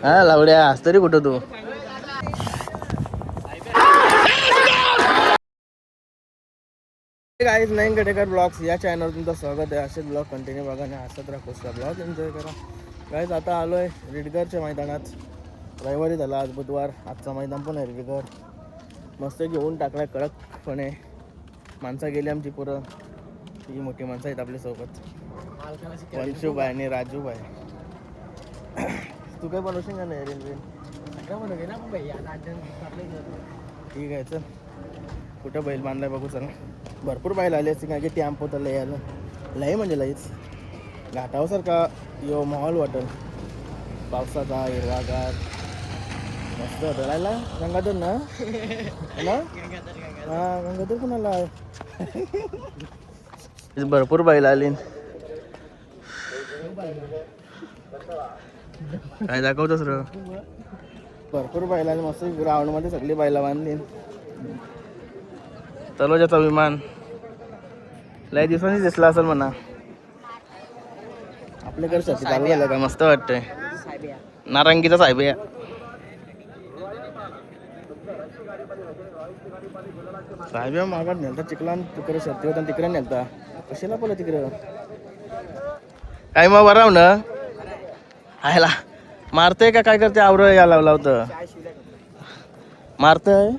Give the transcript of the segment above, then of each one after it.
हा लावड्या आज तरी कुठं तू गाईज नईन गडेकर ब्लॉग्स या चॅनलवर तुमचं स्वागत आहे. असेच ब्लॉग कंटिन्यू बघा आणि हसत राहा. कुस्ता ब्लॉग एन्जॉय करा. गाईज आता आलो आहे रिडगरच्या मैदानात. रविवारी झाला, आज बुधवार. आजचा मैदान पण आहे रिडगर. मस्त घेऊन टाकला कडकपणे. माणसं गेली आमची पुरं. ही मोठी माणसं आहेत आपल्यासोबत, वंशूबाई आणि राजूबाई. तू काय बनवशील का नाही रेल्वे? ठीक आहे चल. कुठं बैल बांधलाय बघू चला. भरपूर बैल आले असते काय की ते आंपोत लय आलं. लय म्हणजे लईच घाटावसारखा यो माहोल वाटेल. पावसाचा हिरवागार मस्त होतं. राहिला गंगाधर ना हा गंगाधर पण आला. भरपूर बैल आली. काय दाखवतोस र? भरपूर बैलांनी मस्त ग्राउंड मध्ये सगळी बैला बांधली. तलोजाचा विमान लय दिवसांनी दिसला असेल म्हणा. आपल्याकडे साठी चालू झालं का? मस्त वाटतंय. नारंगीचा साहेब साहेब मागात नेलता चिखला. तिकडे शर्ती होता तिकडे नेलता. कशाला बोला तिकडे काय मग बराव ना आयला मारतय का काय करते? आवर या लावला होतं मारतय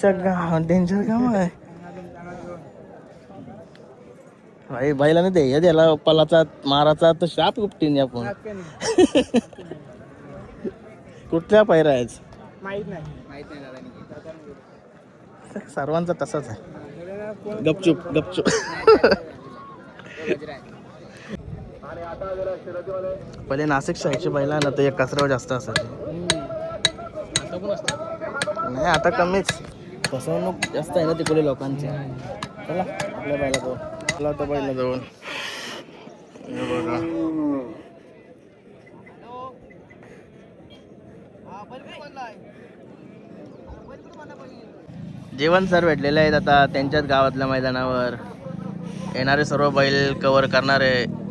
सगळं डेंजर काम आहे भाई. बैलाने दे द्याला पलाचा माराचा तर शाप गुपटीने आपण कुठल्या पायऱ्या आहेच माहित नाही सर्वांचा तसाच आहे. गपचूप गपचूप. पहिले नाशिक साईडची बैला ना तर एक कसरावर जास्त असायची. नाही आता कमीच. फसवणूक जास्त आहे ना तिकडे लोकांची. चला आपल्या बैला जाऊ. चला तर बैला जाऊन बघा. जेवण सर भेटलेले आहेत आता त्यांच्याच गावातल्या मैदानावर. येणारे सर्व बैल कव्हर करणारे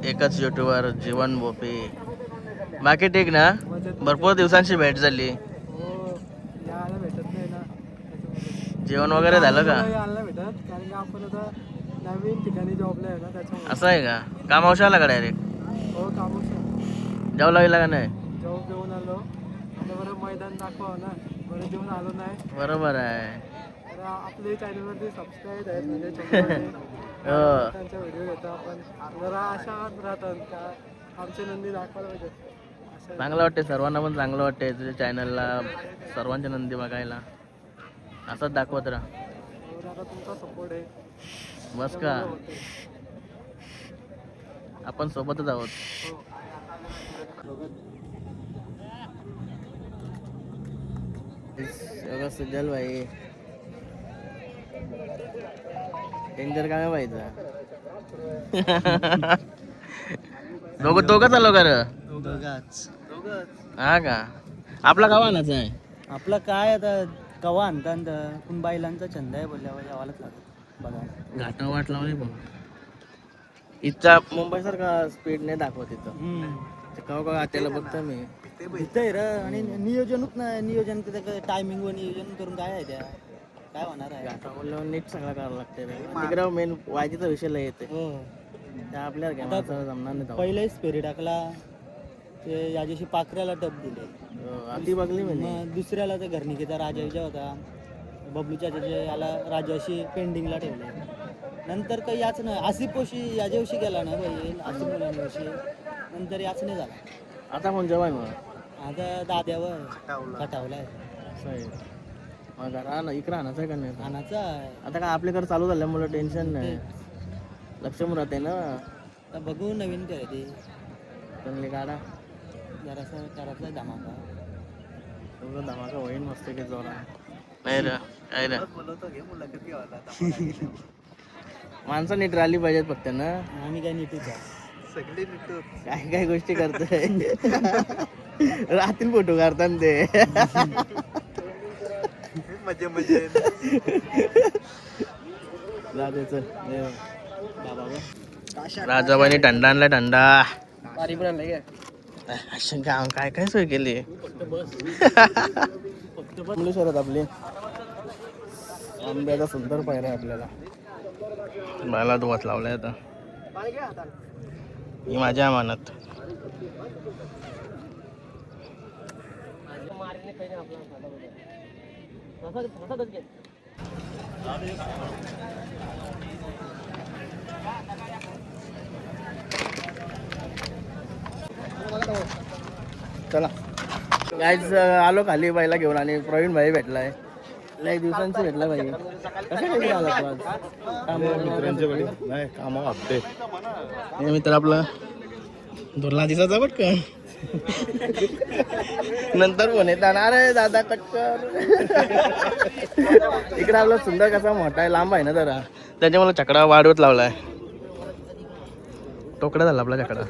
एकच युट्यूबर जीवन भोपी. बाकी ठीक ना? भरपूर दिवसांची भेट झाली. जेवण वगैरे झालं का? नवीन ठिकाणी जॉबला आहे ना त्याच्यामुळे. असं आहे का? कामावशी आला का डायरेक्ट? हो कामावशी जेवला गेला का नाही? जॉब घेऊन आलो आता बरं मैदान दाखवा ना. बरं जेवून आलो नाही. बरोबर आहे. तर आपल्या चॅनलवरती सबस्क्राईब आहेत म्हणजे त्यांचा व्हिडिओ घेतो आपण. जरा अशा राहतात का आमचे नंदी दाखवायला पाहिजे. चांगलं वाटते सर्वांना पण चांगलं वाटते तुझ्या चॅनलला सर्वांच्या नंदी बघायला. असंच दाखवत राहा. आता तुमचा सपोर्ट आहे बस का? आपण सोबतच आहोत. सुजल भाई डेंजर काय व्हायचा. दोघं चालू कर. हा का? आपला गाव आणायचा आहे. आपलं काय आता कवा आणतात पण बैलांचा छंद आहे बोलल्यावर यावालाच लागत बघा. घाटा वाट लावली बघ. इथचा मुंबई सारखा स्पीड नाही दाखवत इथं. कवा त्याला बघतो मी इथं र. आणि नियोजनच नाही. नियोजन टायमिंग वर नियोजन करून काय आहे त्या काय होणार आहे. घाटा बोलल्यावर नीट सगळं करावं लागते. तिकडं मेन वायतीचा विषय लय येते. त्या आपल्याला घ्या जमणार नाही. पहिलेच फेरी टाकला ते याच्याशी पाखऱ्याला टप दिले. आधी बघली म्हणजे दुसऱ्याला ते घरनिकेचा राजा विजय होता. बबलूच्या याला राजाशी पेंडिंगला ठेवले. नंतर काही याच नाही. आसिफोशी याच्याविषयी गेला ना बैल. आसिफ मुलांविषयी नंतर याच नाही झाला. आता कोण जेवाय मग? आता दाद्यावर खटावलाय. मग राहणं इकडं आणायचं आहे का नाही? आणायचा आता काय आपल्याकडे चालू झाल्यामुळे टेन्शन नाही. लक्ष पण राहते ना. आता बघू नवीन खरेदी चांगली गाडा जरासा करायचा धमाका. तुझा धमाका होईन मस्त की जोरा. नाही रे काय रे माणसं नीट राहिली पाहिजेत फक्त ना. आम्ही काय नीटच आहे. सगळे नीट काय काय गोष्टी करतोय. रात्री फोटो काढतात ते मजे मजे राजाबाईने थंडा आणलाय. थंडा अशी गाव काय काय सोय केली आपली शरद आपली आंब्याचा सुंदर पायरा आहे आपल्याला मला धुवत लावलाय आता ही माझ्या अमानत चला गाईज आलो खाली बाईला घेऊन आणि प्रवीण भाई भेटलाय लई दिवसांची भेटला भाई कशा आला तू आज मित्रांच्याकडे नाही कामा वाटते हे मित्र आपलं दुर्ला दिसाचा पटकन नंतर फोन येतात अरे दादा कटकर इकडे आपला सुंदर कसा मोठा आहे लांब आहे ना जरा त्याच्या मला चकडा वाढवत लावलाय टोकडा झाला आपला चकडा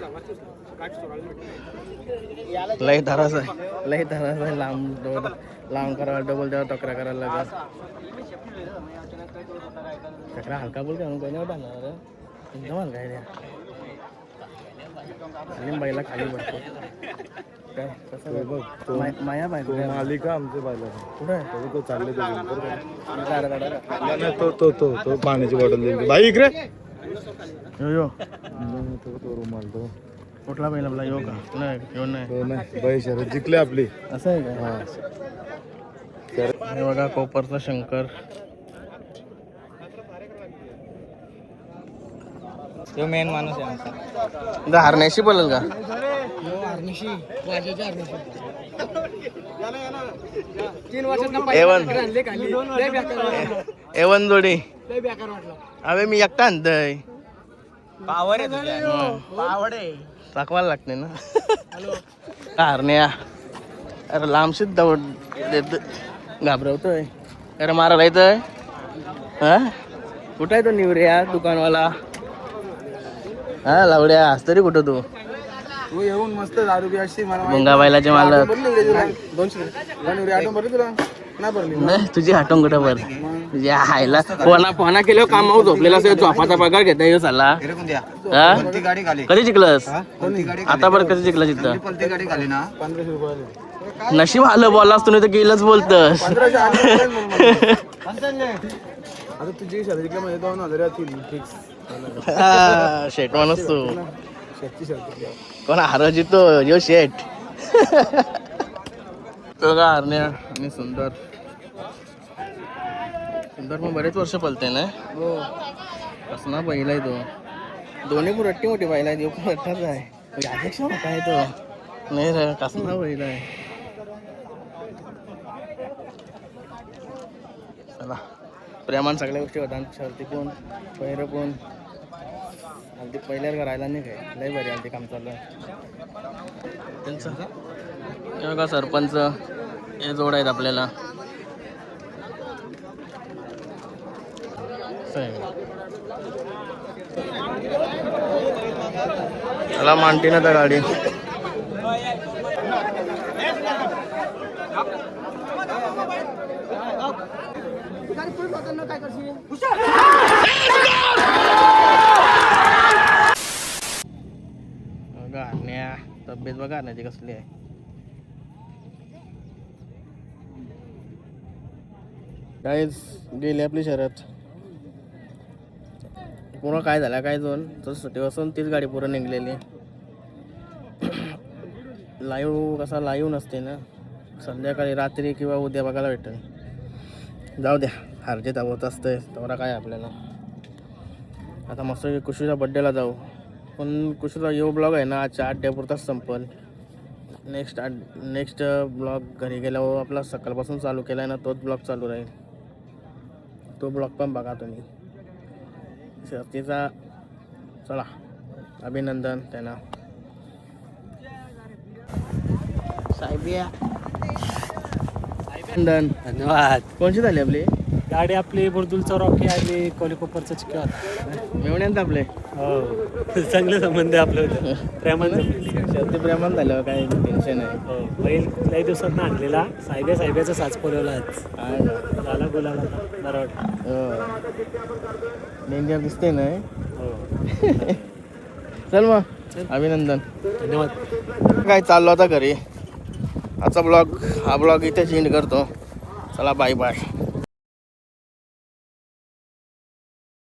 लई धरास आहे लांब करायला डबल तेव्हा टोकरा करायला लागत चकडा हलका बोल का कोणी वाटा ना एकदम हलका आहे बाईला खाली बघतो काय कसं माया बाई मालिका आमच्या बायला कुठं आहे तो चालले तो तो तो तो पाण्याची बॉटल दिली बाई इकडे यो यो तो रुमाल तो कुठला पहिला आपला यो का नाही यो नाही तो नाही बाई शरद जिंकली आपली असं आहे का हे बघा कोपरचा शंकर तो मेन माणूस आहे आमचा हरण्याशी बोलेल का एवन जोडी अबे मी एकटा आणतोय पावर आहे दाखवायला लागते ना हरण्या अरे लांबशीच दौड देत घाबरवतोय अरे मारायला येतोय हा कुठं आहे तो निवऱ्या दुकानवाला हा लावड्या आज तरी कुठं तू तू येऊन मस्त दारू बी अशी मला मुंगाबाईलाचे मालक 200 आठवण भरली तुला नाही भरली नाही तुझी आठवण कुठं बर तुझ्या आईला फोना केल्यावर कामावर झोपलेला असेल झोपाचा पगार घेता येऊ चालला कधी शिकलस आता बरं कधी शिकला तिथं 1500 रुपये नशीब आलं बोललास तुम्ही तर गेलंच बोलतस आता तुझी शरद मध्ये 2000 येतील फिक्स शेट माणूस तू शेतची शरद कोण हार जितो यो शेट तो का हरण्या आणि सुंदर सुंदर पण बरेच वर्ष पलते ना हो कसला पहिला आहे तो दोन्ही पण रट्टी मोठी पहिला आहे पण रट्टाच आहे यापेक्षा मोठा आहे तो नाही रे कसला पहिला आहे चला प्रेमान सगळ्या गोष्टी होतात शर्ती पण पहिरं पण आणि ते पहिल्यावर राहायला नाही काय लय बरे आणि ते काम चालू आहे त्यांचं हे बघा सरपंच हे जोड आहेत आपल्याला चला मांडती ना त्या गाडी गाण्या तब्येत बघा ना ती कसली आहे काहीच गेली आपली शर्यत पूर्ण काय झालं काय दोन तर सुट्टीपासून तीच गाडी पूर्ण निघलेली लाईव्ह कसा लाईव्ह नसते ना संध्याकाळी रात्री किंवा उद्या बघायला भेटेल जाऊ द्या हारजीत होत असतंय तेवढा काय आपल्याला आता मस्त कुशीच्या बड्डेला जाऊ पण कुशीचा यो ब्लॉग आहे ना आजच्या 8 डेपुरताच संपल नेक्स्ट ब्लॉग घरी गेल्यावर आपला सकाळपासून चालू केला आहे ना तोच ब्लॉग चालू राहील तो ब्लॉग पण बघा तुम्ही शर्तीचा चला अभिनंदन त्यांना साहेबिया अभिनंदन धन्यवाद कोणची झाली आपली गाडी आपली बुर्दुलचा रॉकी आणि कोलीकोपरचा चिक्का मेवण्यात आपले हो चांगले संबंध आहे आपलं प्रेमान शर्ती प्रेमान झालं काय टेन्शन आहे हो बैल काही दिवसात ना आणलेला साहेबाचा साच पोलवला आज झाला बोलायला बरं वाटतं हो डेंजर दिसते ना हो चल मग अभिनंदन. धन्यवाद. काय चाललो आता घरी. आजचा ब्लॉग हा ब्लॉग इथे एंड करतो. चला बाय बाय.